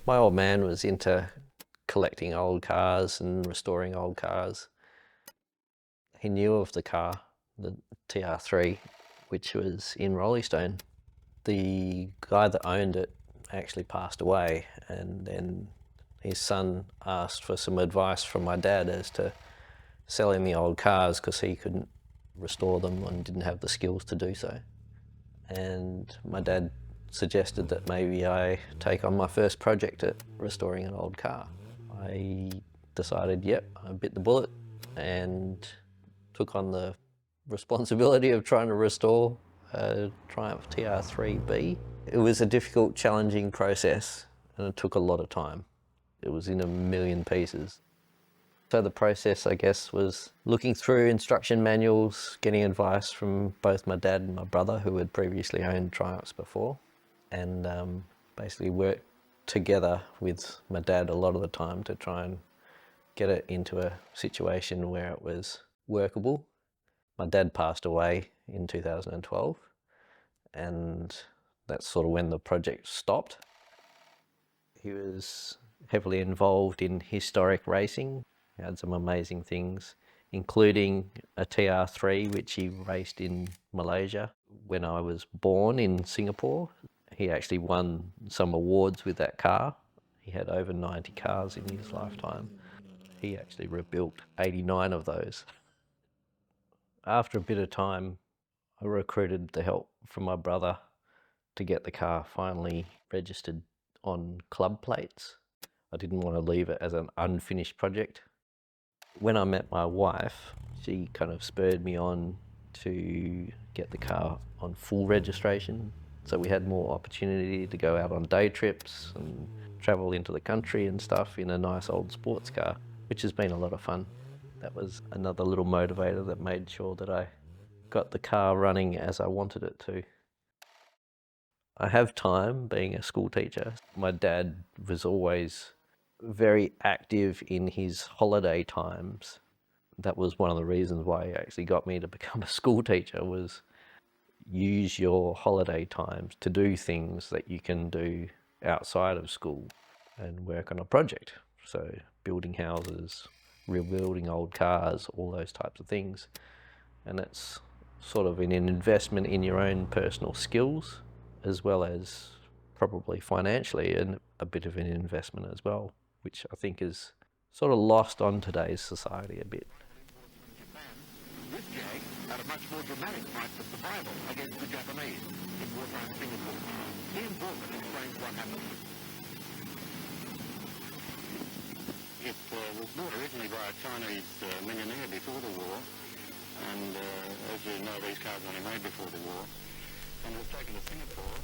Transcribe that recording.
My old man was into collecting old cars and restoring old cars. He knew of the car, the TR3, which was in Roleystone. The guy that owned it actually passed away, and then his son asked for some advice from my dad as to selling the old cars because he couldn't restore them and didn't have the skills to do so. And my dad suggested that maybe I take on my first project at restoring an old car. I decided, yep, I bit the bullet and took on the responsibility of trying to restore a Triumph TR3B. It was a difficult, challenging process, and it took a lot of time. It was in a million pieces. So the process, I guess, was looking through instruction manuals, getting advice from both my dad and my brother, who had previously owned Triumphs before, and basically worked together with my dad a lot of the time to try and get it into a situation where it was workable. My dad passed away in 2012, and that's sort of when the project stopped. He was heavily involved in historic racing. He had some amazing things, including a TR3, which he raced in Malaysia. When I was born in Singapore, he actually won some awards with that car. He had over 90 cars in his lifetime. He actually rebuilt 89 of those. After a bit of time, I recruited the help from my brother to get the car finally registered on club plates. I didn't want to leave it as an unfinished project. When I met my wife, she kind of spurred me on to get the car on full registration. So we had more opportunity to go out on day trips and travel into the country and stuff in a nice old sports car, which has been a lot of fun. That was another little motivator that made sure that I got the car running as I wanted it to. I have time being a school teacher. My dad was always very active in his holiday times. That was one of the reasons why he actually got me to become a school teacher, was use your holiday times to do things that you can do outside of school and work on a project. So building houses, rebuilding old cars, all those types of things. And it's sort of an investment in your own personal skills, as well as probably financially, and a bit of an investment as well, which I think is sort of lost on today's society a bit. This jag had a much more dramatic fight for survival against the Japanese in wartime Singapore. Ian Borman explains what happened. It was bought originally by a Chinese millionaire before the war, and as you know, these cars were only made before the war, and it was taken to Singapore.